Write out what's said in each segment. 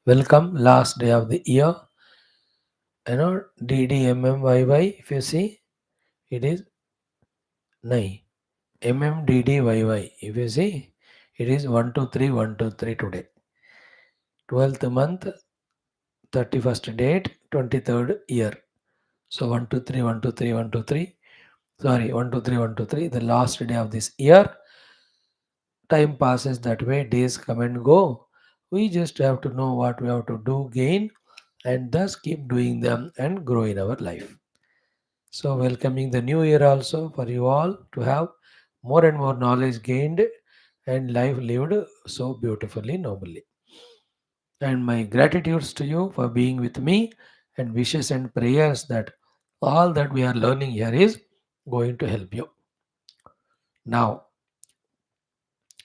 Welcome, last day of the year. DDMMYY. If you see, it is nahi. MMDDYY. If you see, it is 123 123 today. 12th month, 31st date, 23rd year. So 123 123 123. Sorry, 123 123. The last day of this year. Time passes that way. Days come and go. We just have to know what we have to do, gain, and thus keep doing them and grow in our life. So, welcoming the new year also for you all to have more and more knowledge gained and life lived so beautifully, nobly. And my gratitudes to you for being with me and wishes and prayers that all that we are learning here is going to help you. Now,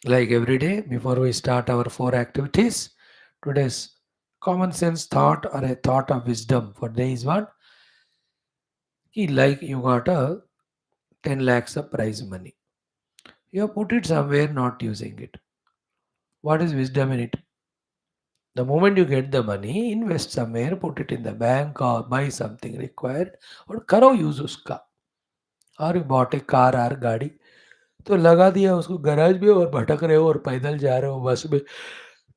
like every day, before we start our four activities, today's common sense thought or a thought of wisdom for day is what? Like you got a 10 lakhs of prize money. You have put it somewhere not using it. What is wisdom in it? The moment you get the money, invest somewhere, put it in the bank or buy something required और करो use उसका. और you bought a car और गाड़ी तो लगा दिया उसको गैराज में और भटक रहे हो और पैदल जा रहे हो बस में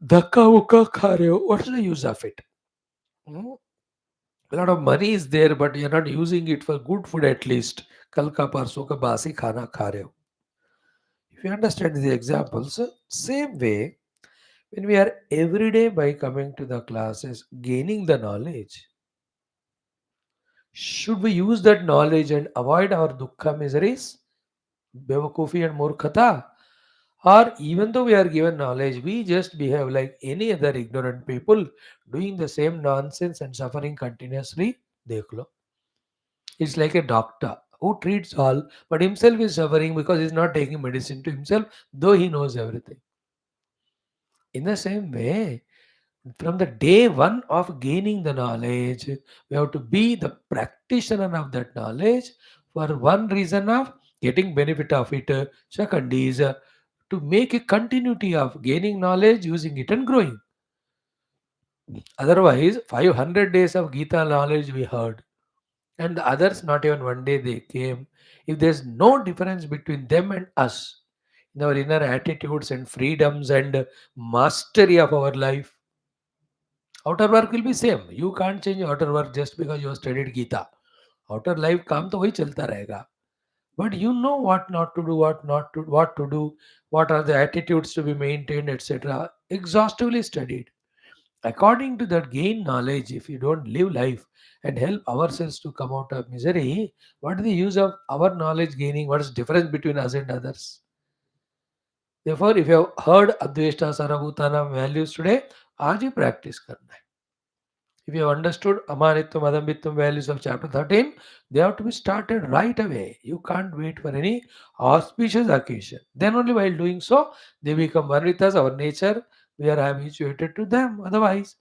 धक्का वक्का खा रहे हो. What's the use of it? Hmm? A lot of money is there but you're not using it for good food at least. कल का परसों का बासी खाना खा रहे हो. If you understand the examples, same way, when we are every day by coming to the classes, gaining the knowledge, should we use that knowledge and avoid our dukkha miseries, bevakufi and murkhata? Or even though we are given knowledge, we just behave like any other ignorant people doing the same nonsense and suffering continuously? Dekh lo. It's like a doctor who treats all, but himself is suffering because he's not taking medicine to himself, though he knows everything. In the same way, from the day one of gaining the knowledge, we have to be the practitioner of that knowledge for one reason of getting benefit of it. Second is to make a continuity of gaining knowledge, using it and growing. Otherwise, 500 days of Gita knowledge we heard, and the others not even one day they came. If there's no difference between them and us, in our inner attitudes and freedoms and mastery of our life, outer work will be same. You can't change outer work just because you have studied Gita. Outer life काम तो वही चलता रहेगा. But you know what not to do, what to do, what are the attitudes to be maintained, etc. Exhaustively studied. According to that gain knowledge, if you don't live life and help ourselves to come out of misery, what is the use of our knowledge gaining? What is the difference between us and others? Therefore, if you have heard Adveshta Sarabhutana values today, आज ही practice करना है. If you have understood Amanitvam, Adambitvam values of chapter 13, they have to be started right away. You can't wait for any auspicious occasion. Then only while doing so, they become one with us, our nature, we are habituated to them. Otherwise,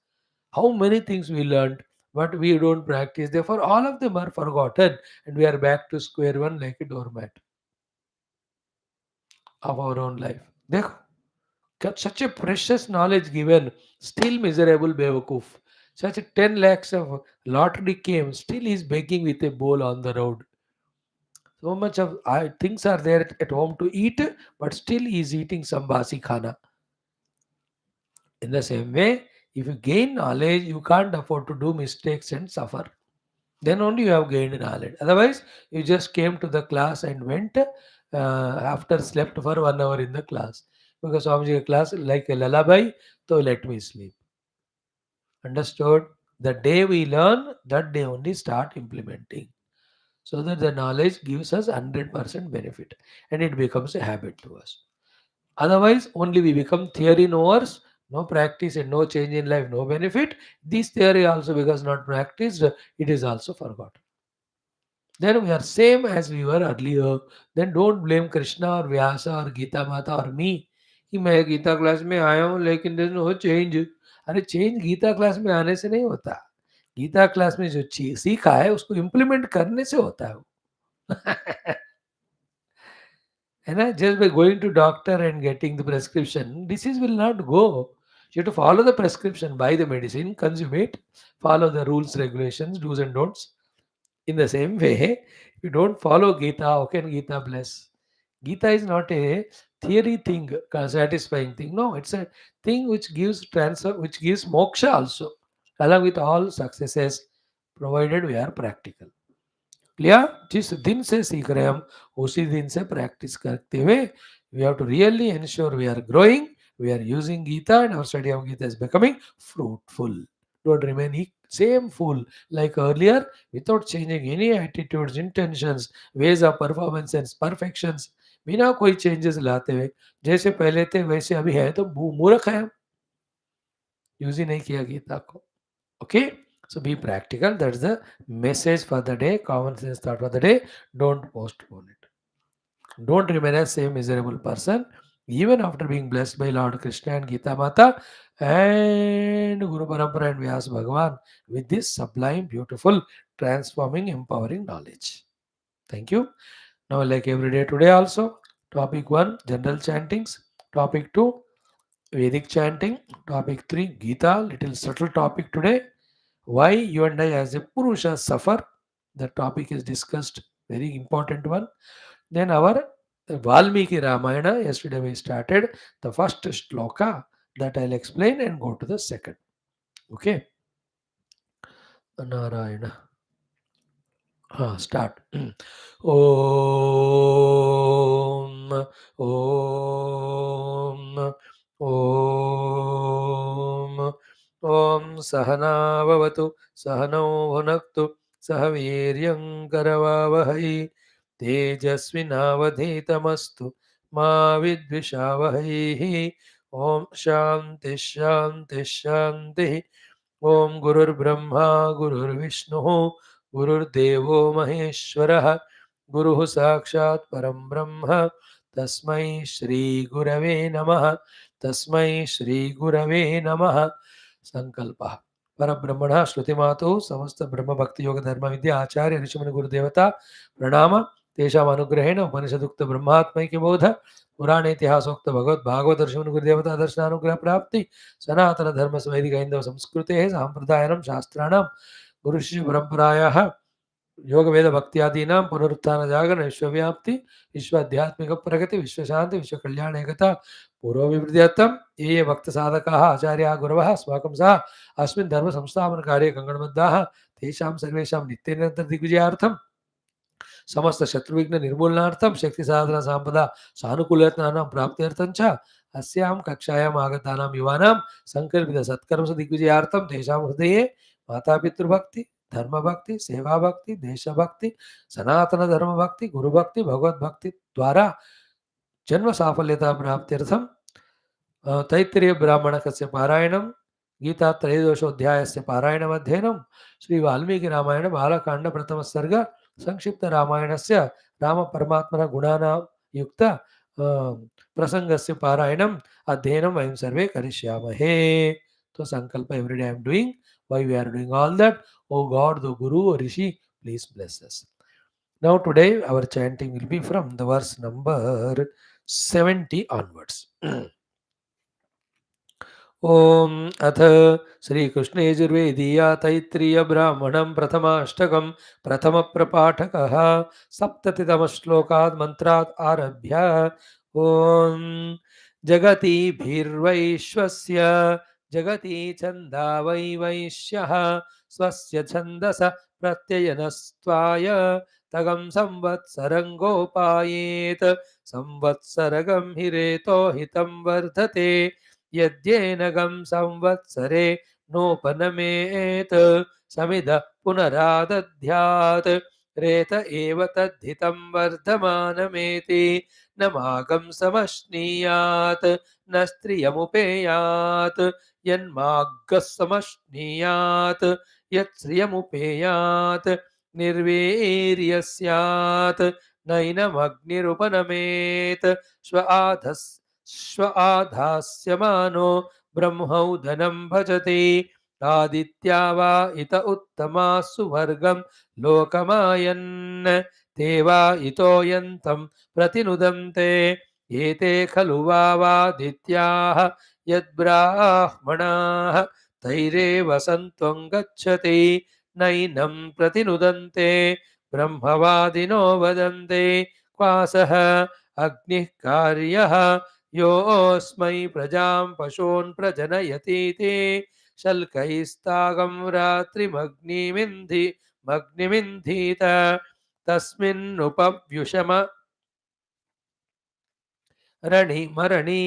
how many things we learned, but we don't practice. Therefore, all of them are forgotten, and we are back to square one like a doormat of our own life. देखो, such a precious knowledge given, still miserable Bewakoof. Such a 10 lakhs of lottery came, still he's begging with a bowl on the road. So much of things are there at home to eat, but still he's eating some basi khana. In the same way, if you gain knowledge, you can't afford to do mistakes and suffer. Then only you have gained knowledge. Otherwise, you just came to the class and went after slept for 1 hour in the class. Because Swamiji class like a lullaby, so let me sleep. Understood? The day we learn, that day only start implementing. So that the knowledge gives us 100% benefit and it becomes a habit to us. Otherwise, only we become theory knowers, no practice and no change in life, no benefit. This theory also, because not practiced, it is also forgotten. Then we are same as we were earlier. Then don't blame Krishna or Vyasa or Gita Mata or me कि मैं Gita class में आया हूँ लेकिन there no change. अरे change Gita class में आने से नहीं होता. गीता क्लास में जो सीखा है उसको इम्प्लीमेंट करने से होता है वो. है ना? Just by going to doctor and getting the prescription, disease will not go. You have to follow the prescription, buy the medicine, consume it, follow the rules, regulations, do's and don'ts. In the same way, if you don't follow Gita, how can Gita bless? Gita is not a theory thing, a satisfying thing. No, it's a thing which gives transfer, which gives moksha also, along with all successes, provided we are practical. Clear? जिस दिन से सीख रहे हम उसी दिन से practice करते हुए we have to really ensure we are growing, we are using Gita, and our study of Gita is becoming fruitful. Don't remain same fool like earlier without changing any attitudes, intentions, ways of performance and perfections. बिना कोई changes लाते हुए जैसे पहले थे वैसे अभी है तो मूर्ख है, यूज ही नहीं किया गीता को. Okay, so be practical. That's the message for the day. Common sense thought for the day. Don't postpone it. Don't remain a same miserable person even after being blessed by Lord Krishna and Gita Mata and Guru Parampara and Vyas Bhagavan with this sublime, beautiful, transforming, empowering knowledge. Thank you. Now, like every day today also, topic 1, general chantings. Topic 2, Vedic chanting. Topic 3, Gita, little subtle topic today. Why you and I as a Purusha suffer. The topic is discussed, very important one. Then our Valmiki Ramayana, yesterday we started the first shloka that I'll explain and go to the second. Okay. Narayana. Start. Om Om Om Om Sahana Bhavatu Sahano Bhunaktu Sahaviryam Karavavahai Tejasvinavadhitamastu Ma Vidvishavahai. Om Shanti Shanti Shanti. ओम गुरुर्ब्रह्मा गुरुर्विष्णु गुरुर्देवो महेश्वरः गुरुः साक्षात् परं ब्रह्म तस्मै श्री गुरवे नमः. तस्मै श्री गुरवे नमः. संकल्पः. परब्रह्मणः श्रुतिमातुः समस्त ब्रह्म भक्ति योग धर्म विद्या आचार्य ऋषिमुनि गुरुदेवता प्रणाम. तेषाम् अनुग्रहेण उपनिषदुक्त ब्रह्मात्मैक्य बोध पुराण इतिहासोक्त भगवत भागवत ऋषिमुनि गुरुदेवता दर्शनानुग्रह प्राप्ति सनातन धर्म वैदिक हैंदव संस्कृते सांप्रदायिनं शास्त्राणां गुरुशिष्य परंपरायाः योग वेद भक्त्यादीनां पुनरुत्थान जागरण विश्वव्याप्ति विश्वाध्यात्मिक प्रगति विश्व शांति विश्व कल्याण एकता पूर्व विवृद्ध्यर्थम ये भक्त साधकाः आचार्याः गुरवः अस्माकं सह अस्मिन् धर्म संस्थापन कार्ये कंगणबद्धाः तेषां सर्वेषां नित्य निरन्तर दिग्विजयार्थं समस्त शत्रुविघ्न निर्मूलनार्थं शक्ति साधना संपदा सानुकूलतानां प्राप्त्यर्थं च अस्यां कक्षायाम् आगतानां युवानां संकल्पित सत्कर्म दिग्विजयार्थं तेषां हृदये मातापितृभक्ति धर्मभक्ति सेवाभक्ति देशभक्ति सनातन धर्मभक्ति गुरुभक्ति भगवद्भक्ति द्वारा जन्म साफल्यता प्राप्त्यर्थं तैत्तिरीय ब्राह्मणकस्य पारायणं गीता त्रयोदशोऽध्यायस्य पारायणमध्ययनं श्री वाल्मीकि रामायण बालकांड प्रथम सर्ग संक्षिप्त रामायणस्य राम परमात्मनः गुणानां युक्त प्रसंगस्य पारायणम् अध्ययनं वयं सर्वे करिष्यामहे. तो संकल्प every day I am doing. Why we are doing all that? Oh God, the Guru or Rishi, please bless us. Now today our chanting will be from the verse number 70 onwards. ओम अथ श्रीकृष्णे यजुर्वेदीया तैत्तिरीय ब्राह्मणं प्रथमाष्टकं प्रथम प्रपाठकः सप्ततितमश्लोकात् मन्त्रात् आरभ्य ओम जगति भीर्वैश्वस्य जगति छन्दा वै वैश्यः स्वस्य छन्दस प्रत्ययनस्त्वाय तगं संवत्सरं गोपायेत् संवत्सरगं हिरेतो हितं वर्धते यद्येनगं संवत्सरे नोपनमेत् समिद पुनरादध्यात् रेत एव तद्धितं वर्धमानमेति न मागं समश्नीयात् न स्त्रियमुपेयात् यन्मागः समश्नीयात् यत्स्त्रियमुपेयात् निर्वीर्य स्यात् नैनमग्निरुपनमेत् श्व आधास्यमानो ब्रह्मौदनं भजते आदित्या वा इत उत्तमा सुवर्गं लोकमायन् ते वा इतो यन्तं प्रतिनुदन्ते एते खलु वादित्याः यद्ब्राह्मणाः तैरेव सन्त्वं गच्छति नैनं प्रतिनुदन्ते ब्रह्मवादिनो वदन्ते क्वासः अग्निः कार्यः योऽस्मै प्रजां पशून् प्रजनयतीति शल्कैस्तागं रात्रिमग्निमिन्धीत तस्मिन्नुपव्युषम रणि मरणि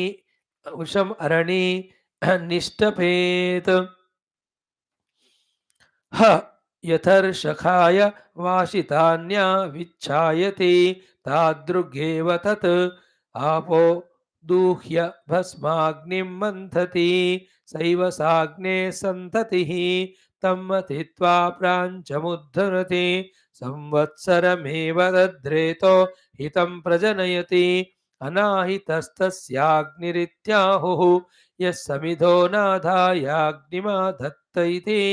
उषम अरणि निष्टपेत ह यथर्षखाय वाशितान्या विच्छायति तादृगेव तत् आपो दूह्य भस्माग्निं मन्थति सैव साग्ने सन्ततिः तं मथित्वा प्राञ्चमुद्धरति संवत्सरमेव तद्रेतो हितं प्रजनयति अनाहितस्तस्याग्निरित्याहुः यः समिधो नाधायाग्निमाधत्त इति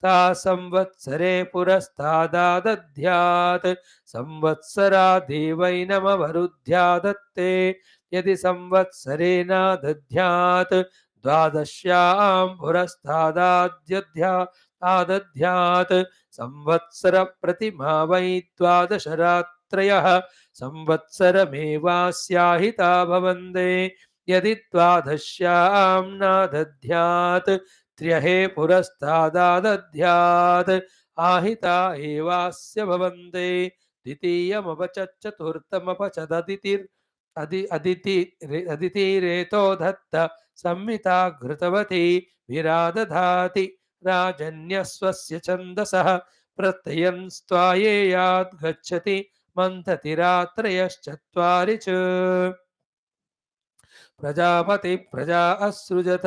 ता संवत्सरे पुरस्तादादध्यात् संवत्सरा देवैनमवरुध्यादत्ते यदि संवत्सरे नादध्यात् द्वादश्यां पुरस्तादाद्यध्यात् संवत्सर प्रतिमा वै द्वादशरात्रयः संवत्सरमेवास्याहिता भवन्ते यदि द्वादश्यां नादध्यात् त्र्यहे पुरस्तादादध्यात् आहिता एवास्य भवन्ते द्वितीयमपचच्चतुर्थमपचददितिरेतो दत्त संहिता घृतवती विरादधाति राजन्यस्वस्य छन्दसः प्रत्ययं गच्छति मन्थति रात्रयश्चत्वारि च प्रजापति प्रजा असृजत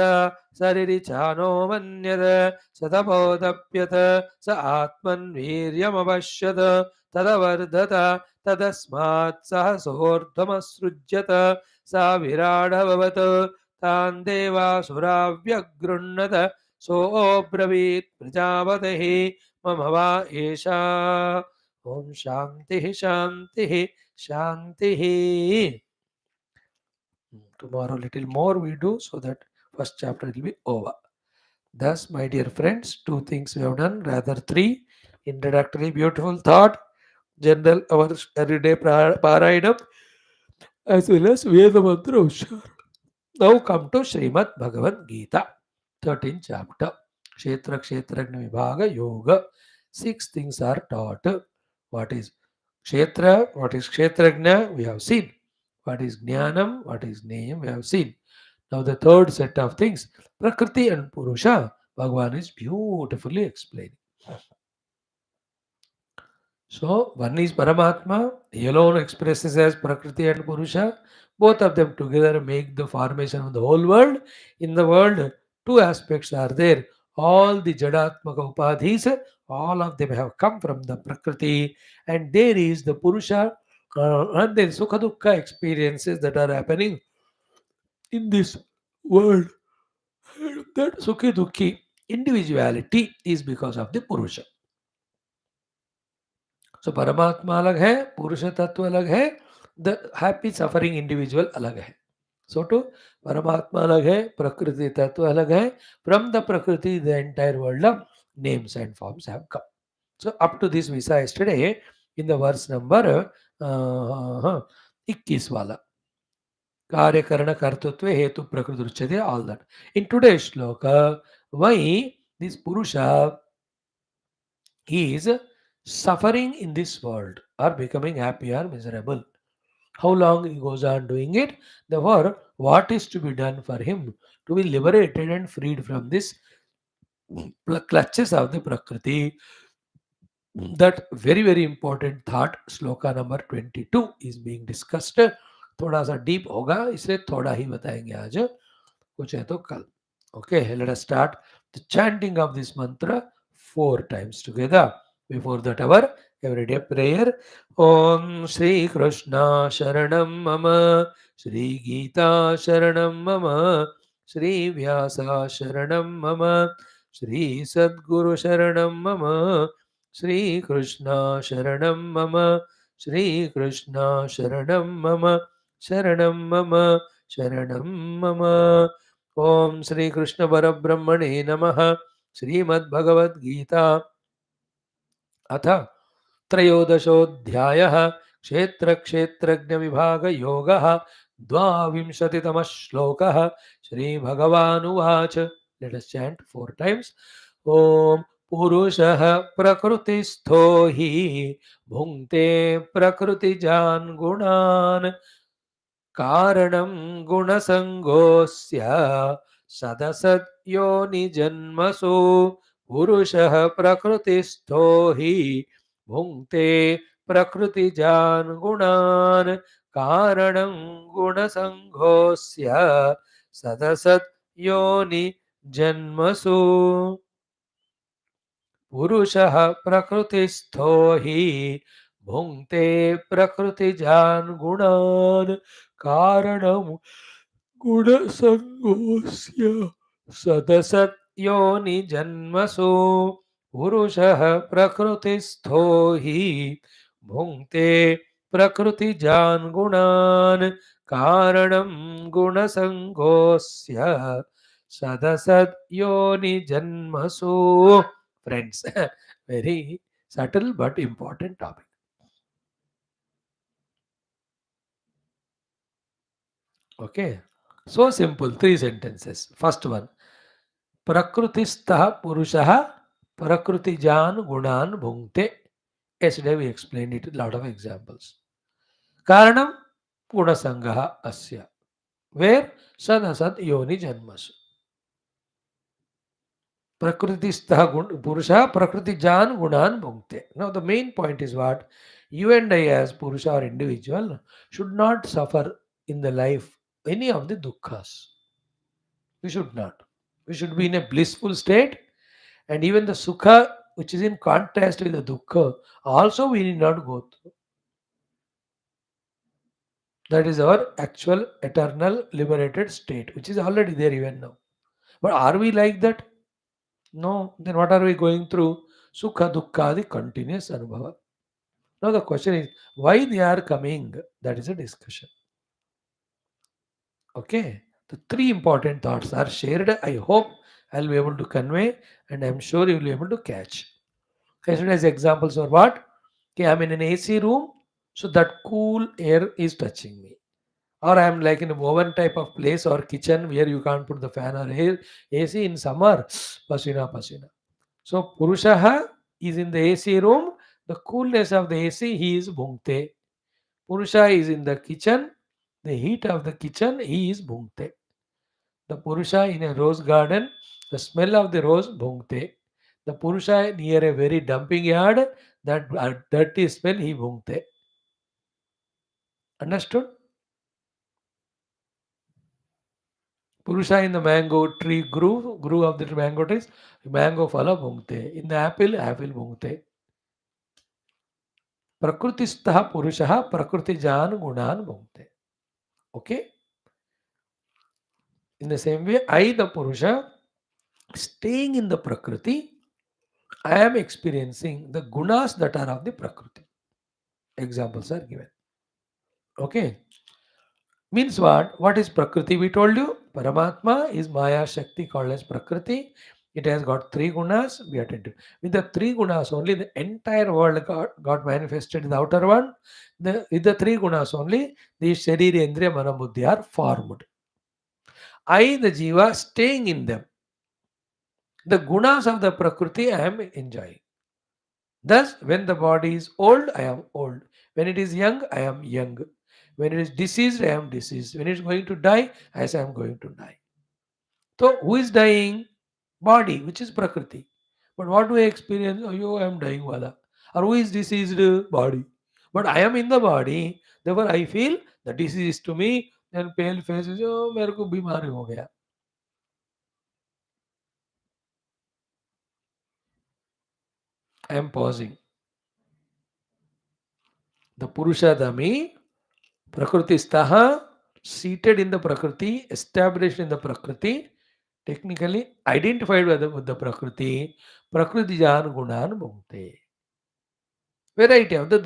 सरिरिचानो मन्यत शतबोधप्यत स आत्मन्वीर्यमपश्यत तदवर्धत तदस्मात् सहसोर्ध्वमसृज्यत सा विराडभवत् तान् देवासुराव्यगृह्णत सोऽब्रवीत् प्रजापतिः मम वा एषा ॐ शान्तिः शान्तिः शान्तिः. Tomorrow little more we do so that first chapter will be over. Thus, my dear friends, two things we have done, rather three. Introductory beautiful thought, general our everyday parayana, as well as Veda Mantra Ushar. Now come to Srimad Bhagavad Gita, 13th chapter. Kshetra Kshetragna Vibhaga Yoga. Six things are taught. What is Kshetra? What is Kshetragna? We have seen. What is Jnanam? What is Neyam? We have seen. Now the third set of things, Prakriti and Purusha, Bhagavan is beautifully explaining. So one is Paramatma, he alone expresses as Prakriti and Purusha. Both of them together make the formation of the whole world. In the world, two aspects are there. All the Jadatmaka Upadhis, all of them have come from the Prakriti, and there is the Purusha, and then Sukha Dukkha experiences that are happening in this world. That Sukhi Dukhi individuality is because of the Purusha. So Paramatma alag hai, Purusha Tattva alag hai, the happy suffering individual alag hai. So to Paramatma alag hai, Prakriti Tattva alag hai. From the Prakriti, the entire world of names and forms have come. So up to this we saw yesterday in the verse number 21 wala. Karya Karana Kartutve Hetu Prakriti Uchyate, all that. In today's shloka, why this Purusha is suffering in this world or becoming happy or miserable. How long he goes on doing it? Therefore, what is to be done for him to be liberated and freed from this clutches of the Prakriti? That very, very important thought, sloka number 22 is being discussed. थोड़ा सा deep होगा, इसलिए थोड़ा ही बताएंगे आज, कुछ है तो कल. Okay, let us start the chanting of this mantra 4 times together. Before that, our everyday prayer. Om Shri Krishna Sharanam Mama, Shri Geetha Sharanam Mama, Shri Vyasa Sharanam Mama, Shri Sadguru Sharanam Mama, Shri Krishna Sharanam Mama, Shri Krishna Sharanam Mama, Sharanam Mama, Sharanam Mama. Om Shri Krishna Parabrahmane Namaha. Srimad Bhagavad Gita अथ त्रयोदशोऽध्यायः क्षेत्रक्षेत्रज्ञविभागयोगः द्वाविंशतितमः श्लोकः श्रीभगवानुवाच. Let us chant 4 times. ॐ पुरुषः प्रकृतिस्थो हि भुङ्क्ते प्रकृतिजान् गुणान् कारणं गुणसङ्गोऽस्य सदसद्योनिजन्मसु पुरुषः प्रकृतिस्थो हि भुङ्क्ते प्रकृतिजान् गुणान् कारणं गुणसङ्गोऽस्य सदसद्योनिजन्मसु पुरुषः प्रकृतिस्थो हि भुङ्क्ते प्रकृतिजान् गुणान् कारणं गुणसङ्गोऽस्य सदसद्योनिजन्मसु पुरुषः प्रकृतिस्थो हि भुङ्क्ते प्रकृतिजान् गुणान् कारणं गुणसङ्गोऽस्य सदसद्योनिजन्मसु. Friends, very subtle but important topic. Okay, so simple, 3 sentences. First one, Prakrutistah Purushaha Prakrutijan Gunan Bhunkte. Yesterday we explained it, a lot of examples. Karanam Gunasangaha Asya. Where Sadasat Yoni Janmasu. Prakritistha Purusha Prakritijan Gunan Bhunkte. Now the main point is what? You and I as Purusha or individual should not suffer in the life any of the dukkhas. We should not. We should be in a blissful state, and even the sukha which is in contrast with the dukkha also we need not go through. That is our actual eternal liberated state, which is already there even now. But are we like that? No. Then what are we going through? Sukha dukkha, the continuous anubhava. Now the question is why they are coming. That is a discussion. Okay. The 3 important thoughts are shared. I hope I'll be able to convey, and I'm sure you'll be able to catch. Yesterday's examples are what? Okay, I'm in an AC room, so that cool air is touching me. Or I'm like in a oven type of place or kitchen where you can't put the fan or air. AC in summer, pasina pasina. So Purushaha is in the AC room, the coolness of the AC he is bhunkte. Purusha is in the kitchen, the heat of the kitchen he is bhunkte. The Purusha in a rose garden, the smell of the rose bhunkte. The Purusha near a very dumping yard, that dirty smell he bhunkte. Understood? Purusha in the mango tree grew of the mango trees, mango phala bhunkte. In the apple, apple bhunkte. Prakrutistah Purushaha Prakrutijan Gunan bhunkte. Okay? In the same way, I, the Purusha, staying in the Prakriti, I am experiencing the gunas that are of the Prakriti. Examples are given. Okay? Means what? What is Prakriti? We told you Paramatma is Maya Shakti called as Prakriti. It has got 3 gunas. We attend to. With the 3 gunas only, the entire world got manifested in the outer one. With the 3 gunas only, the Sharira, Indriya, Mana, Buddhi are formed. I, the Jiva, staying in them. The gunas of the Prakriti I am enjoying. Thus, when the body is old, I am old. When it is young, I am young. When it is diseased, I am diseased. When it is going to die, I say I am going to die. So, who is dying? Body, which is Prakriti. But what do I experience? Oh, I am dying, Wala. Or who is diseased? Body. But I am in the body. Therefore, I feel the disease is to me. Then pale face is, oh, मेरे को बीमारी हो गया. I am pausing. The Purusha Dami, Prakriti Staha, seated in the Prakriti, established in the Prakriti, technically identified with the Prakriti, Prakriti Jan Gunan Bhukte. Variety of the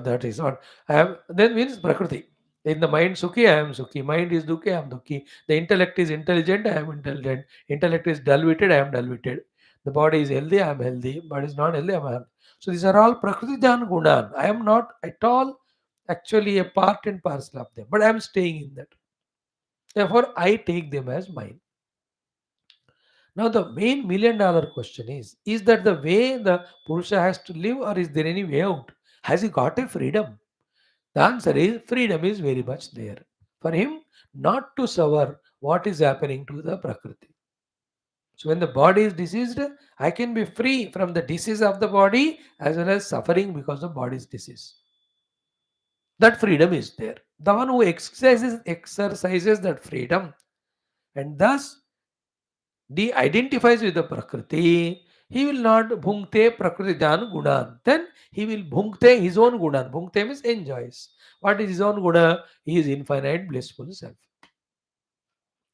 that is what I have then means Prakriti. In the mind Sukhi, I am Sukhi. Mind is Dukhi, I am Dukhi. The intellect is intelligent, I am intelligent. Intellect is dull-witted, I am dull-witted. The body is healthy, I am healthy. Body is not healthy, I am healthy. So these are all Prakritijan Gunan. I am not at all actually a part and parcel of them, but I am staying in that. Therefore, I take them as mine. Now, the main million dollar question is that the way the Purusha has to live, or is there any way out? Has he got a freedom? The answer is freedom is very much there for him not to suffer what is happening to the Prakriti. So, when the body is diseased, I can be free from the disease of the body as well as suffering because of body's disease. That freedom is there. The one who exercises that freedom and thus de-identifies with the Prakriti, he will not bhungte Prakritijan Gunan. Then he will bhungte his own Gunan. Bhungte means enjoys. What is his own Guna? He is infinite blissful self.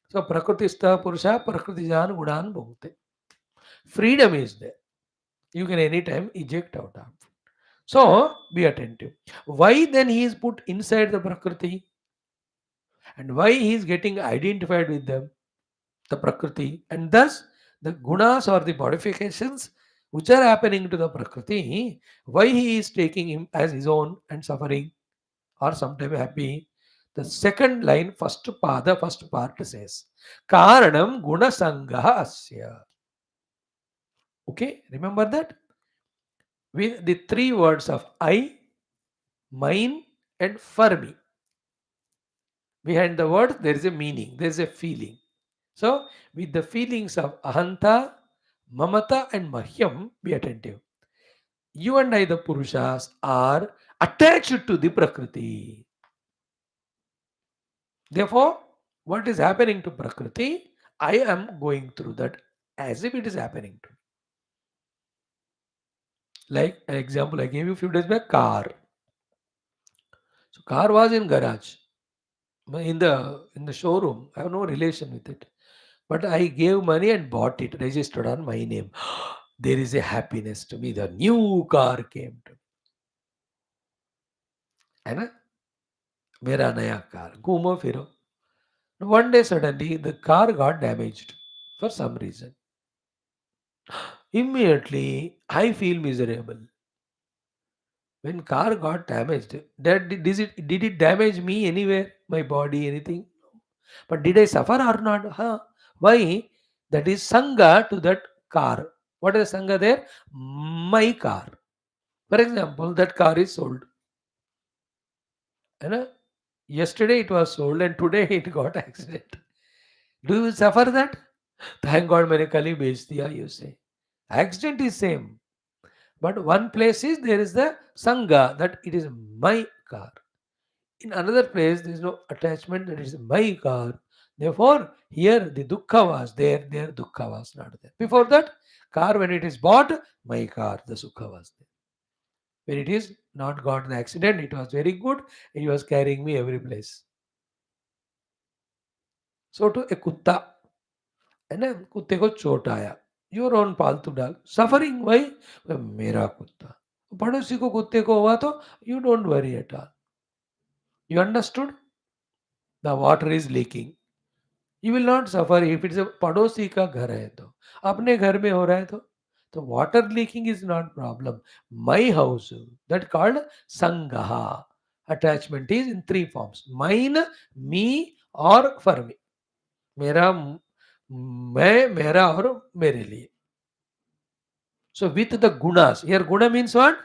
So Prakritistha Purusha Prakritijan Gunan bhungte. Freedom is there. You can anytime eject out of. So be attentive. Why then he is put inside the Prakriti? And why he is getting identified with them? The Prakriti, and thus the gunas or the modifications which are happening to the Prakriti, why he is taking him as his own and suffering or sometimes happy. The second line, the first part says, Karanam guna sangaha asya. Okay, remember that? With the three words of I, mine, and for me. Behind the word, there is a meaning, there is a feeling. So, with the feelings of ahanta, mamata, and mahyam, be attentive. You and I, the Purushas, are attached to the Prakriti. Therefore, what is happening to Prakriti, I am going through that as if it is happening to me. Like an example I gave you a few days back, car. So car was in garage, in the showroom. I have no relation with it. But I gave money and bought it, registered on my name. There is a happiness to me. The new car came to me. है ना? मेरा नया car घूमो फिरो. One day suddenly the car got damaged for some reason. Immediately I feel miserable. When car got damaged, did it damage me anywhere? My body, anything? But did I suffer or not? Huh? Why? That is sangha to that car. What is sangha there? My car. For example, that car is sold. You know, yesterday it was sold and today it got accident. Do you suffer that? Thank God मैंने कल ही बेच दिया, you say. Accident is same. But one place is there is the sangha that it is my car. In another place there is no attachment that it is my car. Therefore, here the dukkha was there dukkha was not there. Before that, car when it is bought, my car, the sukha was there. When it is not got the accident, it was very good. He was carrying me every place. So to a kutta, है ना, कुत्ते को चोट आया, your own पालतू dog suffering Y, मेरा कुत्ता, पड़ोसी को कुत्ते को हुआ तो you don't worry at all. You understood? The water is leaking. You will not suffer if it's a पड़ोसी का घर है तो. अपने घर में हो रहा है तो water leaking is not problem. My house, that called sangaha. Attachment is in three forms: mine, me, or for me. मेरा, मैं, मेरा और मेरे लिए. So with the gunas, here guna means what?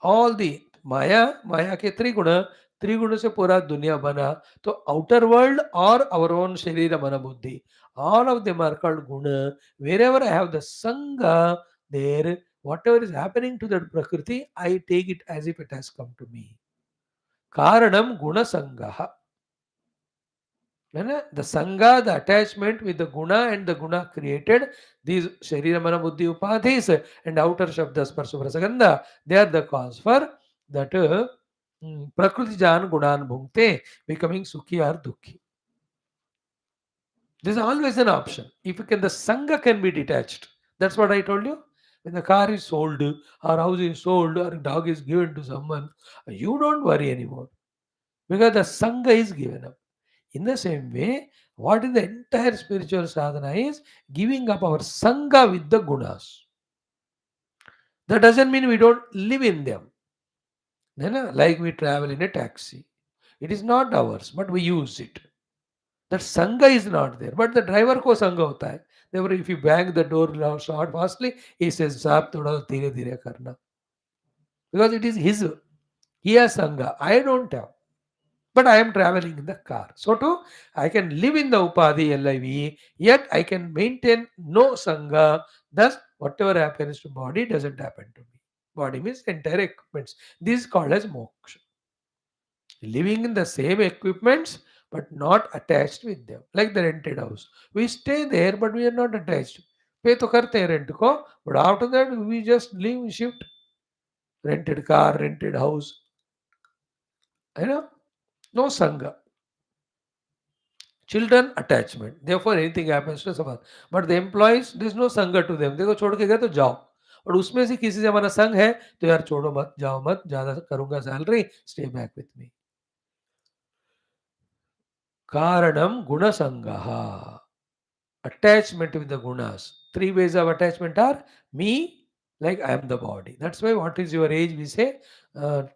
All the Maya के त्रिगुण से पूरा दुनिया बना. तो outer world or our own sharira mana buddhi, all of them are called guna. Wherever I have the sangha, there whatever is happening to that prakriti, I take it as if it has come to me. Karanam guna sangaha. The sangha, the attachment with the guna and the guna created these sharira mana buddhi upadhis and outer shabdas parsuphrasagandha, they are the cause for that prakriti jan gunan bhungte, becoming sukhi or dukhi. This is always an option. If you can, the sangha can be detached. That's what I told you. When the car is sold, or house is sold, or dog is given to someone, you don't worry anymore. because the Sangha is given up. In the same way, what is the entire spiritual sadhana is giving up our Sangha with the gunas. That doesn't mean we don't live in them. No, no, like we travel in a taxi. It is not ours, but we use it. That Sangha is not there. But the driver ko Sangha hota hai. Therefore, if you bang the door short fastly, he says, Saab thoda dheere dheere karna. Because it is his. He has Sangha. I don't have. But I am traveling in the car. So too, I can live in the Upadhi LIV, yet I can maintain no Sangha. Thus, whatever happens to body doesn't happen to me. Body means entire equipments. This is called as moksha. Living in the same equipments but not attached with them, like the rented house. We stay there but we are not attached. Pay to karte hain rent ko, but after that we just leave, shift. Rented car, rented house, you know, no Sangha. Children attachment, therefore anything happens to someone. But the employees, there is no Sangha to them. देखो छोड़ के गए तो जाओ, और उसमें से किसी से हमारा संग है तो यार छोड़ो मत, जाओ मत, ज़्यादा करूँगा salary, stay back with me. Karanam guna sangaha. Attachment with the gunas. Three ways of attachment are me, like I am the body. That's why what is your age? We say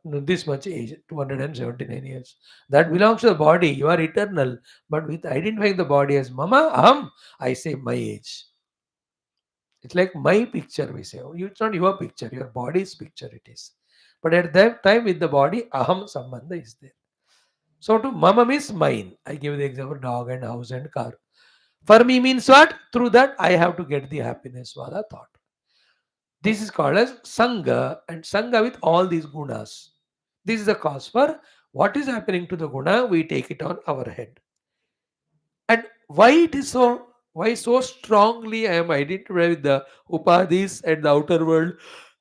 this much age, 279 years. That belongs to the body. You are eternal. But with identifying the body as mama, aham, I say my age. It's like my picture, we say. It's not your picture, your body's picture it is. But at that time with the body, aham sambandha is there. So to mama means mine. I give the example dog and house and car. For me means what? Through that I have to get the happiness, Vada thought. This is called as Sangha, and Sangha with all these gunas. This is the cause for what is happening to the guna, we take it on our head. And why it is so, why so strongly I am identified with the upadhis and the outer world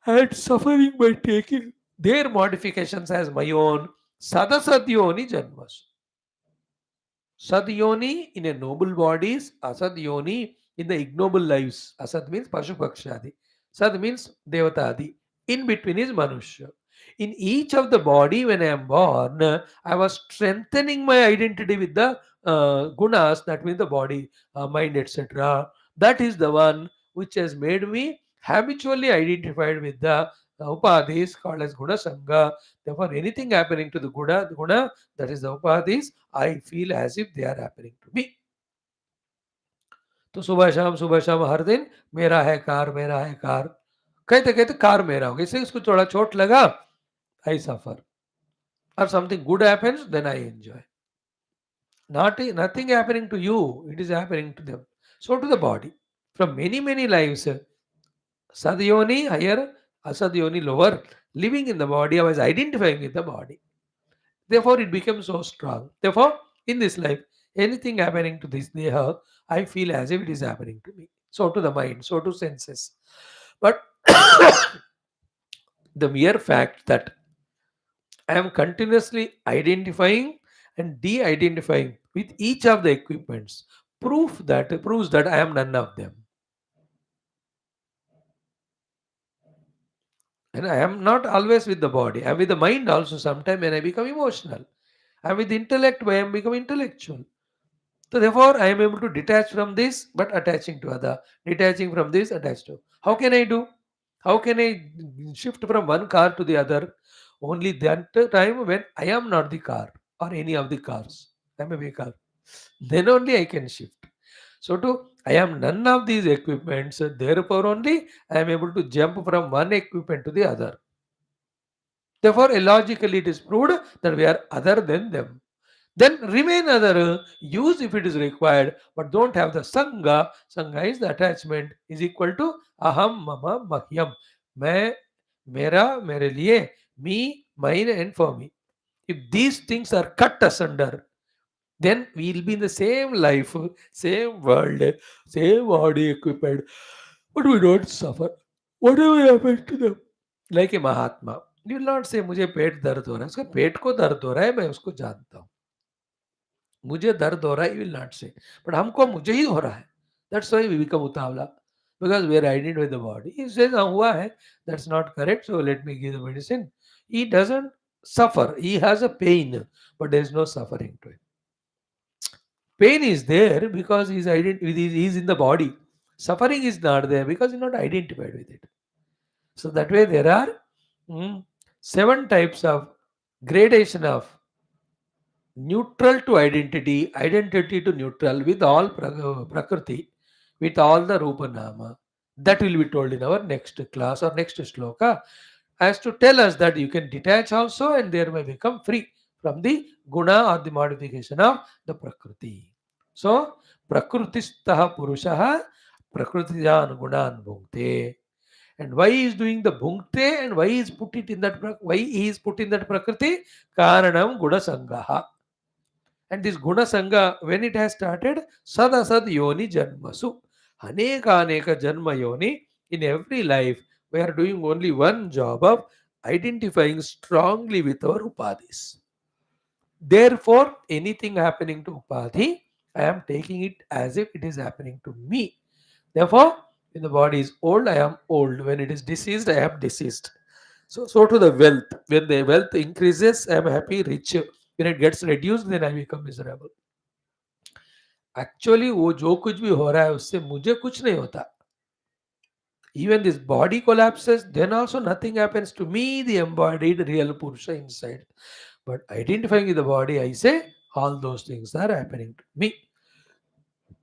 and suffering by taking their modifications as my own. Sadasadyoni janmas. Sadyoni in a noble bodies, Asadyoni in the ignoble lives. Asad means Pashupakshadi. Sad means Devatadi. In between is Manushya. In each of the body, when I am born, I was strengthening my identity with the gunas, that means the body, mind, etc. That is the one which has made me habitually identified with the upadhis called as guna sangha. Therefore, anything happening to the guna, that is the upadhis, I feel as if they are happening to me. तो सुबह शाम हर दिन मेरा है car, मेरा है car, कहते कहते कार मेरा हो गया. इससे उसको थोड़ा चोट लगा, I suffer. Or something good happens, then I enjoy. Nothing happening to you, it is happening to them. So to the body. From many, many lives, Sadyoni higher, Asadyoni lower, living in the body, I was identifying with the body. Therefore, it becomes so strong. Therefore, in this life, anything happening to this deha, I feel as if it is happening to me. So to the mind, so to senses. But the mere fact that I am continuously identifying and de-identifying with each of the equipments proves that I am none of them. And I am not always with the body. I am with the mind also sometimes when I become emotional. I am with the intellect when I become intellectual. So therefore, I am able to detach from this, but attaching to other. Detaching from this, attached to. How can I do? How can I shift from one car to the other? Only that time when I am not the car or any of the cars. I am a vehicle. Then only I can shift. So to I am none of these equipments. Therefore only I am able to jump from one equipment to the other. Therefore, illogically it is proved that we are other than them. Then remain other, use if it is required, but don't have the sangha. Sangha is the attachment, is equal to aham, mama, mahyam. मैं, मेरा, मेरे लिए, me, mine, and for me. If these things are cut asunder, then we will be in the same life, same world, same body equipment, but we don't suffer. Whatever happens to them. Like a Mahatma. You will not say मुझे पेट दर्द हो रहा है. उसका पेट को दर्द हो रहा है, मैं उसको जानता हूँ. मुझे दर्द हो रहा है, you will not say. But हमको मुझे ही हो रहा है. That's why we become utavla. Because we are identified with the body. He says, हुआ है. That's not correct, so let me give the medicine. He doesn't suffer. He has a pain, but there is no suffering to him. Pain is there because he's in the body. Suffering is not there because he's not identified with it. So that way there are mm, seven types of gradation of neutral to identity, identity to neutral with all prakriti, with all the rupa nama. That will be told in our next class or next sloka, as to tell us that you can detach also and there may become free from the guna or the modification of the prakriti. So, prakritistaha purushaha prakritijan gunan bhukte. And why he is doing the bhunkte and why he is put it in that why he is put in that prakriti? Karanam guna sangaha. And this guna sangha, when it has started, sadasad yoni janmasu. Aneka aneka janma yoni. In every life, we are doing only one job of identifying strongly with our upadhis. Therefore, anything happening to upadhi, I am taking it as if it is happening to me. Therefore, when the body is old, I am old. When it is deceased, I am deceased. So to the wealth. When the wealth increases, I am happy, rich. When it gets reduced, then I become miserable. Actually वो जो कुछ भी हो रहा है उससे मुझे कुछ नहीं होता. Even this body collapses, then also nothing happens to me, the embodied real Purusha inside. But identifying with the body, I say all those things are happening to me.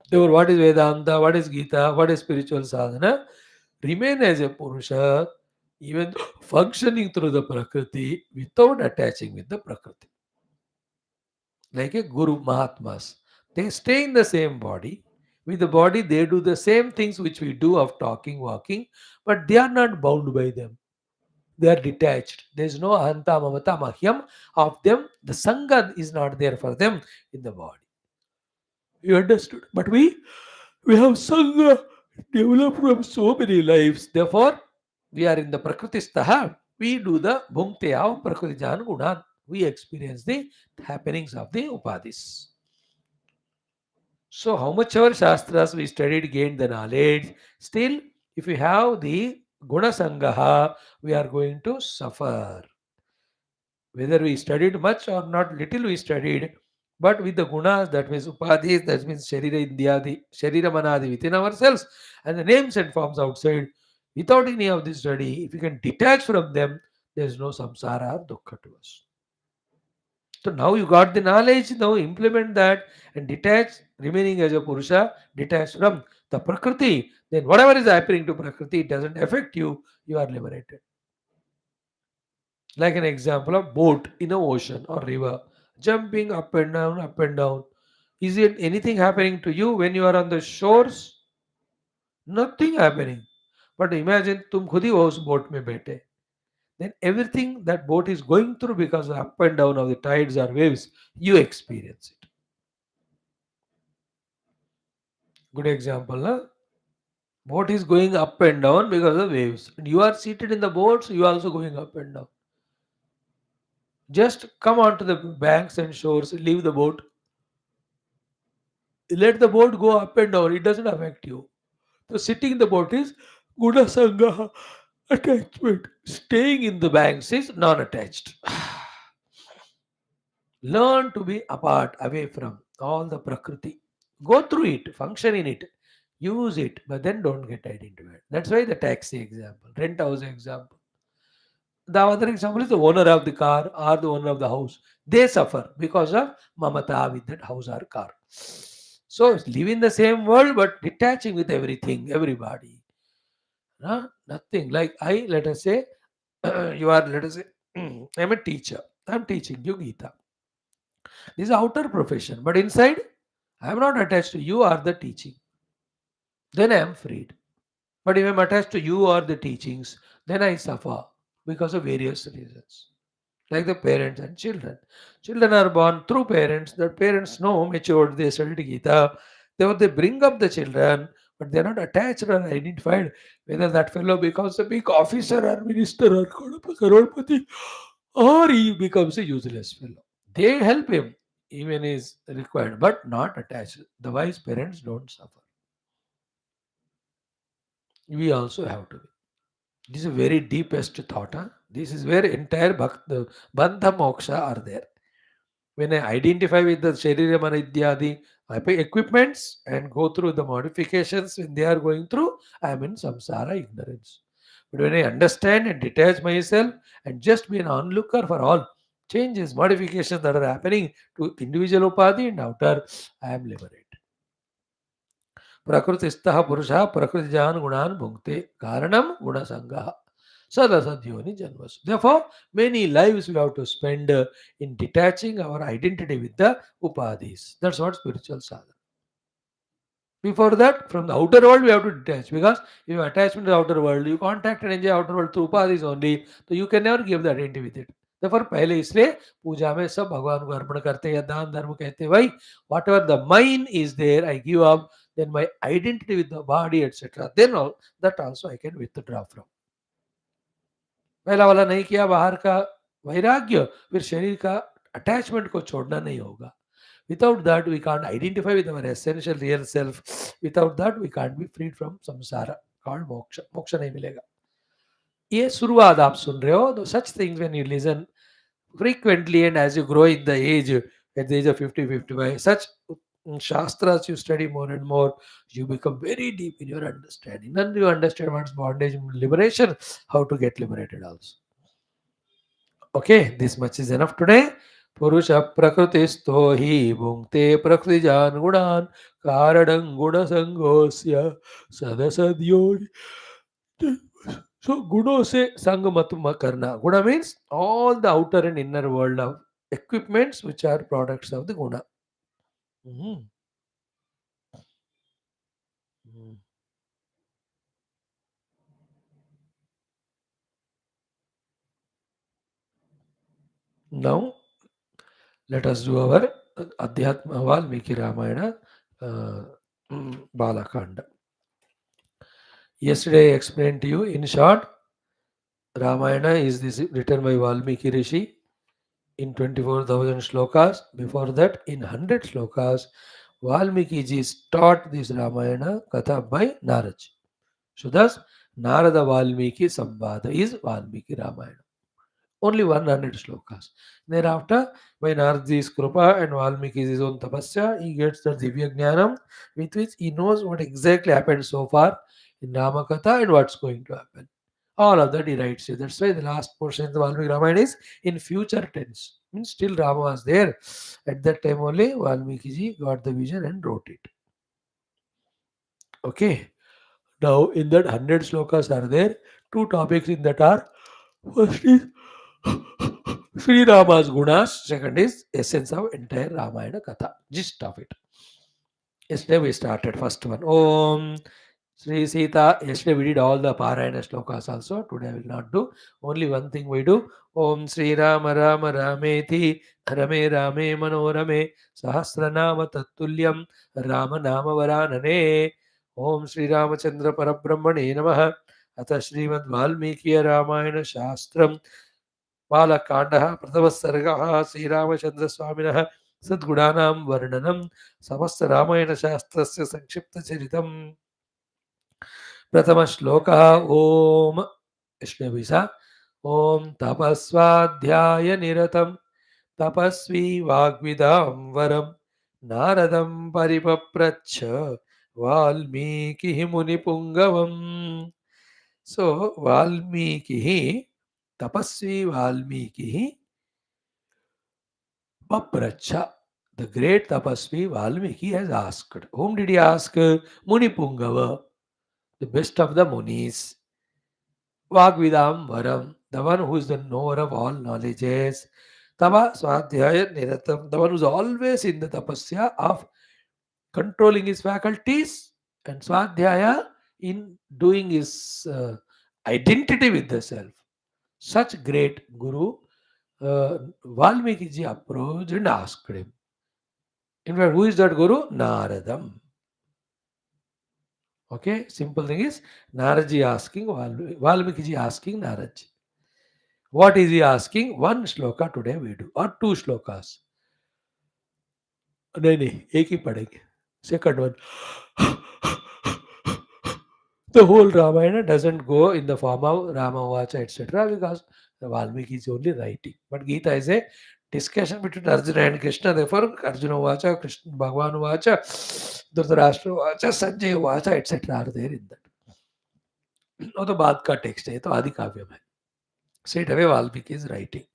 Therefore, what is Vedanta, what is Geetha, what is spiritual sadhana? Remain as a Purusha, even functioning through the Prakriti without attaching with the Prakriti. Like a Guru Mahatmas. They stay in the same body. With the body, they do the same things which we do of talking, walking, but they are not bound by them. They are detached. There is no ahanta, mamata, mahyam of them. The sangha is not there for them in the body. You understood? But we have sangha developed from so many lives. Therefore, we are in the prakriti staha. We do the bhunkte of prakriti jan gunan. We experience the happenings of the upadhis. So, how much ever Shastras we studied, gained the knowledge, still, if we have the Guna Sangaha, we are going to suffer. Whether we studied much or not, little we studied, but with the Gunas, that means Upadhis, that means Sharira Indyadi, Sharira Manadi within ourselves, and the names and forms outside, without any of this study, if we can detach from them, there is no samsara or dukkha to us. So now you got the knowledge, now implement that and detach, remaining as a Purusha, detach from the Prakriti. Then whatever is happening to Prakriti, it doesn't affect you, you are liberated. Like an example of boat in a ocean or river, jumping up and down, up and down. Is it anything happening to you when you are on the shores? Nothing happening. But imagine तुम खुद ही वो उस boat में बैठे. Then everything that boat is going through because of up and down of the tides or waves, you experience it. Good example, na? Boat is going up and down because of waves. And you are seated in the boat, so you are also going up and down. Just come onto the banks and shores, leave the boat. Let the boat go up and down. It doesn't affect you. So sitting in the boat is guna sangha attachment. Staying in the banks is non-attached. Learn to be apart, away from all the prakriti. Go through it, function in it, use it, but then don't get identified. That's why the taxi example, rent house example. The other example is the owner of the car or the owner of the house. They suffer because of mamata with that house or car. So live in the same world but detaching with everything, everybody. Huh? Nothing. Like I, let us say, you are, let us say, I'm a teacher. I'm teaching you Geetha. This is outer profession, but inside, I am not attached to you or the teaching. Then I am freed. But if I am attached to you or the teachings, then I suffer because of various reasons. Like the parents and children. Children are born through parents. The parents know, matured, they studied Gita. Therefore, they bring up the children, but they are not attached or identified whether that fellow becomes a big officer or minister or crorepati or he becomes a useless fellow. They help him, even is required, but not attached. The wise parents don't suffer. We also have to be. This is a very deepest thought. Huh? This is where entire bandha moksha are there. When I identify with the Sharira Manidyadi equipments and go through the modifications when they are going through, I am in samsara ignorance. But when I understand and detach myself and just be an onlooker for all changes, modifications that are happening to individual upadhi and outer, I am liberated. प्रकृतिस्थः पुरुषः प्रकृतिजान् गुणान् भुङ्क्ते कारणं गुणसङ्गः sadasad janmas. Therefore, many lives we have to spend in detaching our identity with the upadhis. That's what spiritual sadhana. Before that, from the outer world, we have to detach because if you attachment to the outer world, you contact and enjoy outer world through upadhis only, so you can never give the identity with it. Therefore, पहले इसलिए पूजा में सब भगवान को अर्पण करते हैं या दान धर्म कहते हैं भाई whatever the mind is there I give up, then my identity with the body etc. then all that also I can withdraw from. पहला वाला नहीं किया बाहर का वैराग्य फिर शरीर का अटैचमेंट को छोड़ना नहीं होगा. Without that, we can't identify with our essential real self. Without that, we can't be freed from samsara called moksha. मोक्ष नहीं मिलेगा. ये शुरुआत आप सुन रहे हो. तो such things when you listen frequently and as you grow in the age, at the age of 50, 55, such shastras you study more and more, you become very deep in your understanding. Then you understand what's bondage, liberation, how to get liberated also. Okay, this much is enough today. Purusha prakritisto hi bhungte prakritijan gunan karanam gunasangosya sadasadyori. So guno se sang matma karna. Guna means all the outer and inner world of equipments which are products of the guna. Mhm. Mhm. Now let us do our Adhyatma Valmiki Ramayana Balakanda. Yesterday I explained to you in short. Ramayana is this written by Valmiki Rishi in 24,000 shlokas. Before that, in 100 shlokas, Valmiki ji taught this Ramayana Katha by Narad. So thus, Narada Valmiki Samvada is Valmiki Ramayana. Only 100 shlokas. Thereafter, by Naradi's Krupa and Valmiki's own tapasya, he gets the Divya Jnanam with which he knows what exactly happened so far in Ramakatha and what's going to happen. All of that he writes here. That's why the last portion of the Valmiki Ramayana is in future tense. Means still Rama was there. At that time only Valmiki ji got the vision and wrote it. Okay. Now in that 100 slokas are there. Two topics in that are first is Sri Rama's gunas, second is essence of entire Ramayana Katha. Gist of it. Yesterday we started first one. Om Sri Sita. Yesterday we did all the Parayana slokas also. Today I will not do. Only one thing we do. Om Sri Rama Rama Rameti Rame Rame Manorame Sahasranama Tattulyam Rama Nama Varanane. Om Sri Ramachandra Parabrahmane Namaha. अथ श्रीमद् वाल्मीकि रामायण शास्त्रम बालकाण्डः प्रथमः सर्गः श्रीरामचन्द्रस्वामिनः सद्गुणानां वर्णनं समस्तरामायणशास्त्रस्य संक्षिप्तचरितम् प्रथमश्लोकः ॐ विष्णुभिसा ॐ तपस्वाध्यायनिरतं तपस्वी वाग्विदां वरं नारदं परिपप्रच्छ वाल्मीकिः मुनिपुङ्गवम्. So Valmiki, Tapasvi Valmiki, Papracha, the great Tapasvi Valmiki has asked. Whom did he ask? Muni Pungava, the best of the Munis. Vagvidam Varam, the one who is the knower of all knowledges. Tava Swadhyaya Niratam, the one who is always in the tapasya of controlling his faculties and Swadhyaya in doing his identity with the self. Such great Guru, Valmiki ji approached and asked him. In fact, who is that Guru? Naradam. Okay, simple thing is Naradji asking, Valmiki ji asking Naradji. What is he asking? One shloka today we do, or two shlokas. नहीं नहीं एक ही पढ़ेंगे. Second one. The whole Ramayana doesn't go in the form of Rama Vacha, etc., because the Valmiki is only writing. But Gita is a discussion between Arjuna and Krishna. Therefore, Arjuna Vacha, Krishna Bhagavan Vacha, Dhritarashtra Vacha, Sanjay Vacha, etc. are there in that. वो तो बाद का text है, ये तो आदि काव्य में. Straight away Valmiki is writing.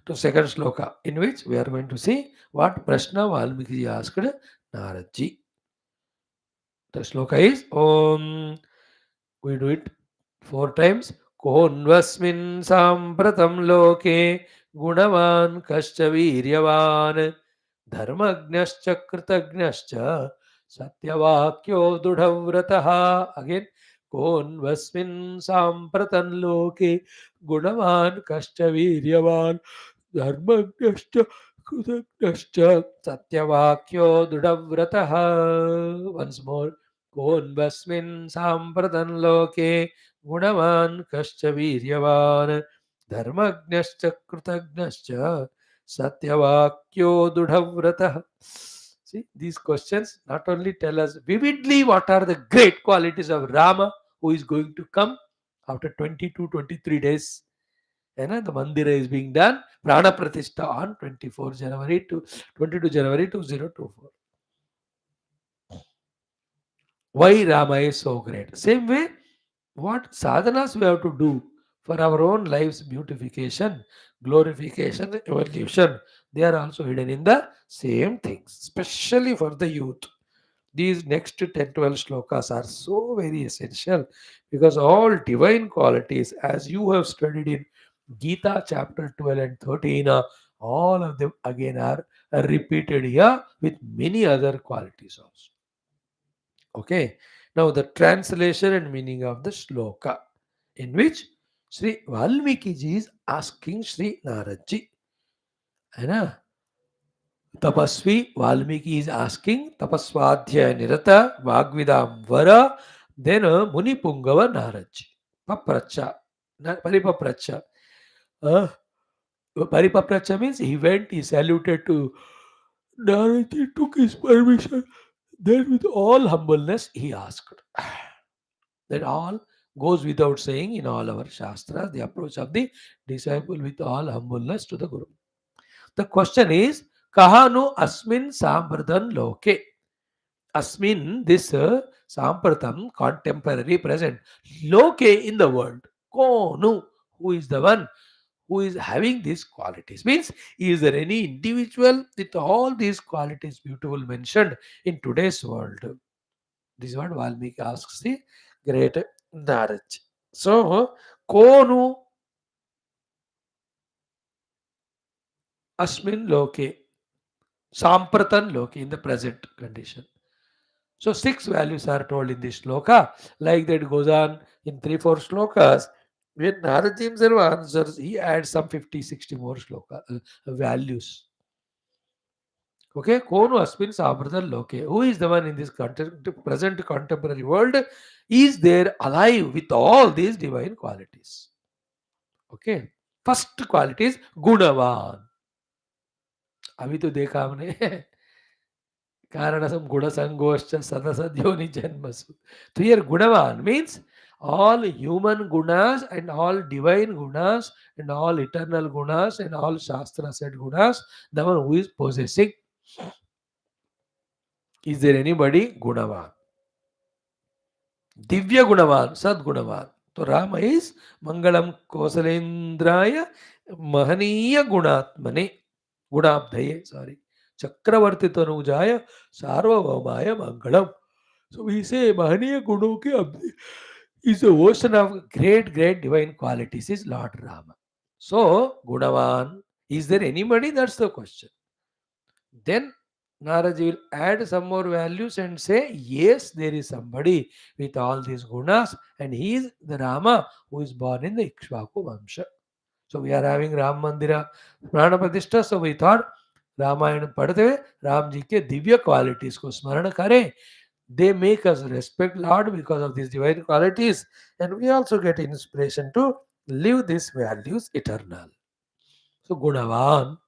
To second shloka, in which we are going to see what Prashna Valmiki asked Naradji. The shloka is Om. We do it 4 times. Konvasmin sampratam loke gunavan kascha viryavan dharmagnascha kritagnyascha satyavakyo dudhavrataha. Again, konvasmin sampratam loke gunavan kascha viryavan dharmagnascha kritagnyascha satyavakyo dudhavrataha. Once more. कोन्वस्मिन् साम्प्रतं लोके गुणवान् कश्च वीर्यवान् धर्मज्ञश्च कृतज्ञश्च सत्यवाक्यो दृढव्रतः. See, these questions not only tell us vividly what are the great qualities of Rama, who is going to come after 22-23 days. The mandira is being done, Prana Pratishtha on 24 January to 22 January 2024. Why Rama is so great. Same way, what sadhanas we have to do for our own life's beautification, glorification, evolution, they are also hidden in the same things, especially for the youth. These next 10-12 shlokas are so very essential because all divine qualities, as you have studied in Geetha chapter 12 and 13, all of them again are repeated here with many other qualities also. Okay. Now the translation and meaning of the shloka, in which Sri Valmiki ji is asking Sri Narad ji. है ना? Tapasvi Valmiki is asking Tapaswadhyaya Nirata Vagvidam Vara, then Muni Pungava Narad ji. Papracha. Paripapracha. Uh, Paripapracha means he went, he saluted to Narad ji, took his permission. Then with all humbleness he asked. That all goes without saying in all our Shastras, the approach of the disciple with all humbleness to the Guru. The question is, Kahanu Asmin Sampradan Loke. Asmin, this Sampratam, contemporary, present. Loke, in the world. Konu, who is the one who is having these qualities. Means, is there any individual with all these qualities beautiful mentioned in today's world? This is what Valmiki asks the great Naraj. So, Konu Asmin Loke, Sampratan Loke, in the present condition. So, 6 values are told in this shloka. Like that goes on in 3-4 shlokas. When Narad himself answers, he adds some 50-60 more shloka values. Okay, Konu Asmin Sampratan Loke. Who is the one in this present contemporary world? Is there alive with all these divine qualities? Okay. First quality is Gunavan. अभी तो देखा हमने कारणसम गुणसंगोश्च सदसद्योनि जन्मसु. So here Gunavan means all human gunas and all divine gunas and all eternal gunas and all Shastra said gunas, the one who is possessing. Is there anybody Gunavan? Divya Gunavan, Sad Gunavan. So Rama is Mangalam Kosalendraya Mahaniya Gunatmane. Gunabdhaye, sorry. Chakravarti Tanujaya Sarvabhaumaya Mangalam. So we say Mahaniya Gunu ke Abdi is the ocean of great, great divine qualities is Lord Rama. So, Gunavan, is there anybody? That's the question. Then Naraji will add some more values and say, yes, there is somebody with all these gunas, and he is the Rama who is born in the Ikshvaku Vamsha. So we are having Ram Mandira Prana Pratishtha, so we thought Ramayan पढ़ते हुए राम जी के Divya qualities को स्मरण करें. They make us respect Lord because of these divine qualities, and we also get inspiration to live these values eternal. So Gunavan.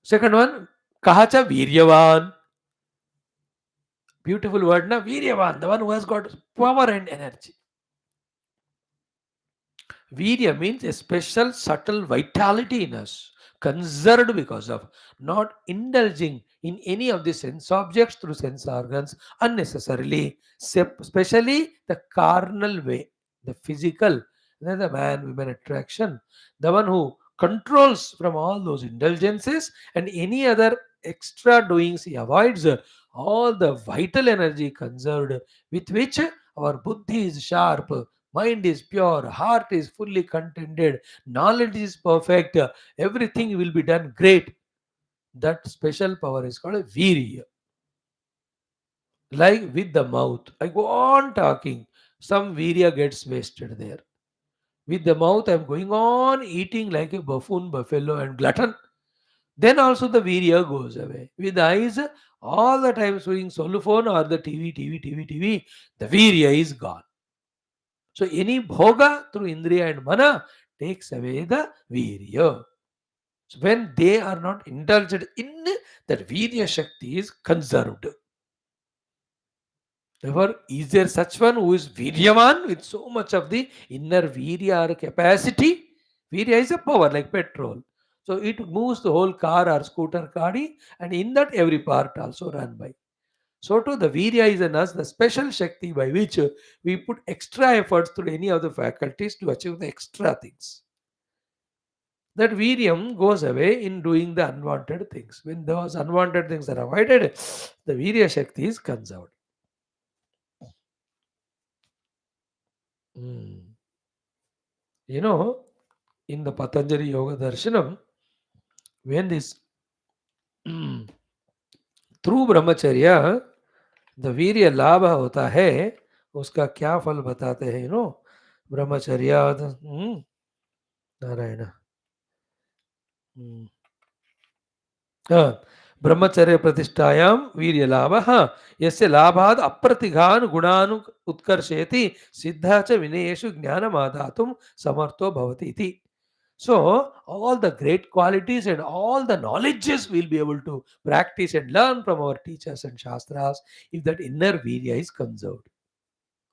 Second one, Kahacha Viryavan. Beautiful word, na? Viryavan, the one who has got power and energy. Virya means a special subtle vitality in us, conserved because of not indulging in any of the sense objects through sense organs unnecessarily, especially the carnal way, the physical, the man woman attraction, the one who controls from all those indulgences and any other extra doings he avoids, all the vital energy conserved with which our buddhi is sharp, mind is pure, heart is fully contented, knowledge is perfect, everything will be done great. That special power is called a virya. Like with the mouth, I go on talking, some virya gets wasted there. With the mouth, I'm going on eating like a buffoon, buffalo, and glutton. Then also the virya goes away. With the eyes, all the time swinging solophone or the TV, the virya is gone. So any bhoga through indriya and mana takes away the virya. So when they are not indulged in, that virya shakti is conserved. Therefore, is there such one who is viryavan with so much of the inner virya or capacity? Virya is a power like petrol. So it moves the whole car or scooter kadi, and in that every part also run by. So too the virya is in us, the special shakti by which we put extra efforts through any of the faculties to achieve the extra things. That viryam goes away in doing the unwanted things. When those unwanted things are avoided, the virya shakti is conserved. Mm. You know, in the Patanjali Yoga Darshanam, when this through brahmacharya the वीर्य लाभ होता है, उसका क्या फल बताते हैं, ब्रह्मचर्य नारायण हाँ, ब्रह्मचर्य प्रतिष्ठायां वीर्य लाभ, हाँ, यस्य लाभाद अप्रतिघान गुणानु उत्कर्षेति सिद्धा च विनयेषु ज्ञानमादातुं समर्थो भवति इति. So, all the great qualities and all the knowledges we'll be able to practice and learn from our teachers and shastras if that inner virya is conserved.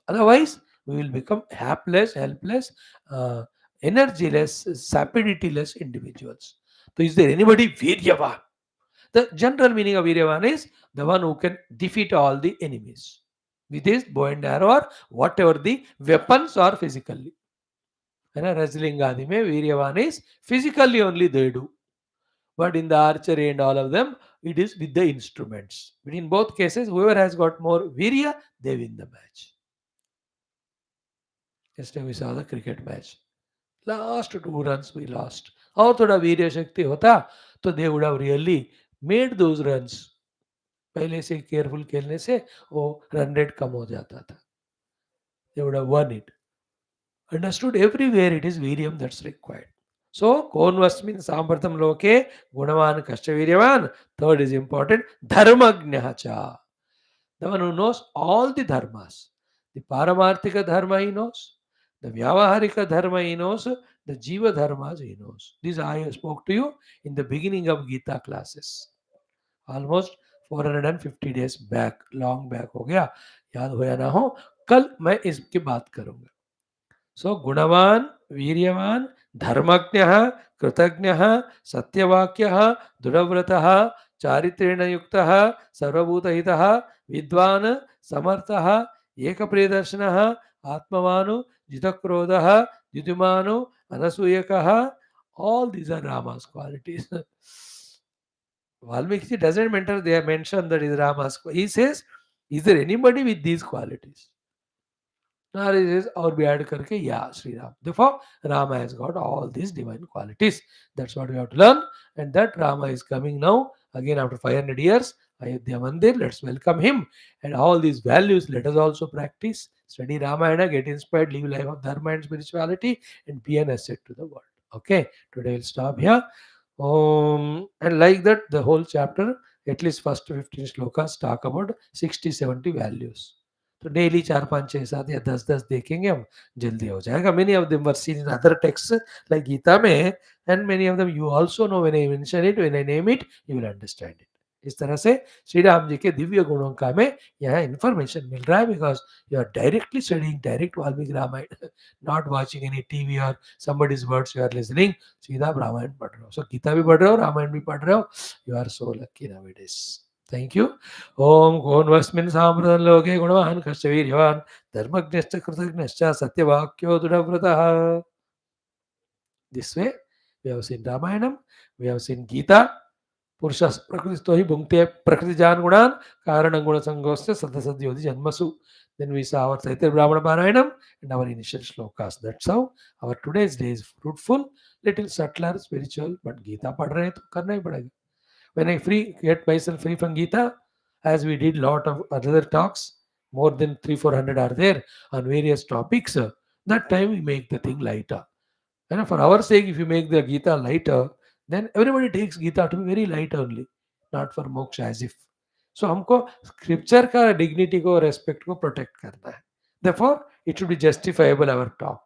Otherwise, we will become hapless, helpless, uh, energyless, sapidity-less individuals. So, is there anybody viryavan? The general meaning of viryavan is the one who can defeat all the enemies with his bow and arrow or whatever the weapons are physically. Wrestling adi mein viryavan is physically only they do. But in the archery and all of them, it is with the instruments. But in both cases, whoever has got more virya, they win the match. Yesterday we saw the cricket match. Last 2 runs we lost. और थोड़ा वीर्य शक्ति होता तो they would have really made those runs. पहले से careful खेलने से वो रन रेट कम हो जाता था. They would have won it. Understood everywhere it is Viryam that's required. So, Konvas means Sampartam Loke, Gunavan Kashtaviryavan. Third is important, Dharmagnacha. The one who knows all the dharmas. The Paramarthika dharma he knows, the Vyavaharika dharma he knows, the Jiva dharmas he knows. This I spoke to you in the beginning of Geetha classes. Almost 450 days back, long back हो गया, याद होया ना हो, कल मैं इसकी बात करूंगा. So, Gunavan, Viryavan, Dharmagnya, Kritagnya, Satyavakya, Dudavratah, Charitrena Yuktaha, Sarvabhutahitaha, Vidwan, Samartaha, Ekapriyadarshanaha, Atmavanu, Jitakrodaha, Jidumanu, Anasuyakaha. All these are Rama's qualities. Valmiki doesn't mention, they have mentioned that is Rama's. He says, is there anybody with these qualities? Is or be add karke yeah Sri Ram. Therefore, Rama has got all these divine qualities. That's what we have to learn. And that Rama is coming now again after 500 years. Ayodhya Mandir. Let's welcome him. And all these values, let us also practice. Study Ramayana, get inspired, live life of Dharma and spirituality, and be an asset to the world. Okay, today we'll stop here. And like that, the whole chapter, at least first 15 slokas, talk about 60-70 values. तो daily 4 5 6 7 या 10 10 देखेंगे हम, जल्दी हो जाएगा. Many of them were seen in other texts like Geeta में, and many of them you also know when I mention it, when I name it, you will understand it. इस तरह से श्री राम जी के दिव्य गुणों का हमें यहाँ इन्फॉर्मेशन मिल रहा है, because you are directly studying direct Valmiki Ramayana, not watching any TV और somebody's words you are listening. सीधा रामायण पढ़ रहे हो, सो गीता भी पढ़ रहे हो, रामायण भी पढ़ रहे हो. You are so lucky nowadays. Thank you. ओम कोन्वस्मिन् साम्प्रतं लोके गुणवान् कश्च वीर्यवान् धर्मज्ञश्च कृतज्ञश्च सत्यवाक्यो दृढव्रतः. This way, we have seen Ramayanam, we have seen Geeta. Purusha Prakriti hi bhunkte Prakriti Jan Gunan, Karana Guna Sangosya Sadasadyodi Janmasu. Then we saw our Taittiriya Brahmana Parayanam and our initial shlokas. That's how our today's day is fruitful, little subtler, spiritual, but Geeta पढ़ रहे हैं तो करना ही पड़ेगा. When I get myself free from Geeta, as we did lot of other talks, more than 300-400 are there on various topics, that time we make the thing lighter. And for our sake, if you make the Gita lighter, then everybody takes Gita to be very light only, not for moksha as if. So हमको scripture का dignity को respect को protect करना है. Therefore, it should be justifiable our talk.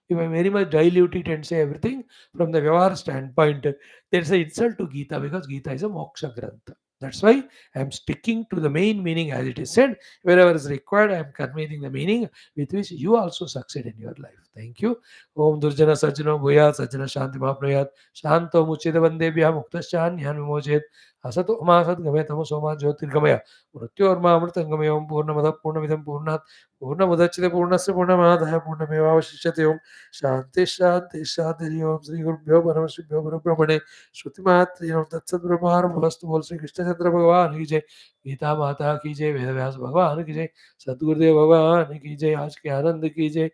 If I very much dilute it and say everything from the Vyavahar standpoint, there's an insult to Gita because Gita is a moksha grantha. That's why I am sticking to the main meaning as it is said. Wherever is required, I am conveying the meaning with which you also succeed in your life. Thank you. ओम दुर्जन सज्जनो भूयात् सज्जन शांति महाप्रयात् शांतो मुच्यते वंदेभ्यः मुक्तश्चान्यान् विमोचयेत् असतो मा सद्गमय तमसो मा ज्योतिर्गमय मृत्योर्मामृतंगमय ओम पूर्णमदः पूर्णमिदं पूर्णात् पूर्णमुदच्यते पूर्णस्य पूर्णमादाय पूर्णमेवावशिष्यते ओम शांति शांति शांति. ओम श्री गुरुभ्यो परमश्रीभ्यो परब्रह्मणे श्रुतिमात्रे ओम तत्सद्ब्रह्मार्पणमस्तु. बोल श्री कृष्णचंद्र भगवान की जय, गीता माता की जय, वेदव्यास भगवान की जय, सद्गुरुदेव भगवान की जय. आज के आनंद की जय.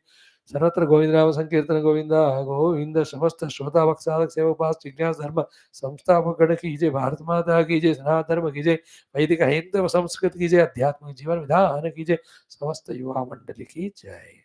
सर्वत्र गोविंद नाम संकीर्तन गोविंदा गोविंद. समस्त श्रोता भक्त साधक सेवक जिज्ञास धर्म संस्थापक गण की जय, भारत माता की जय, सनातन धर्म की जय, वैदिक हिंदू संस्कृत की जय, अध्यात्मिक जीवन विधान की जय, समस्त युवा मंडली की जय.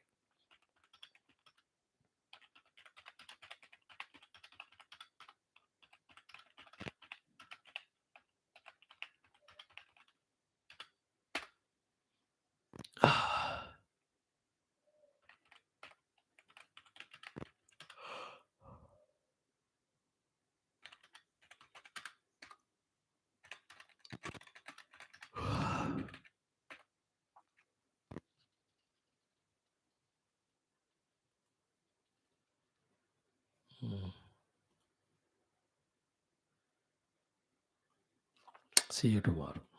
See you tomorrow.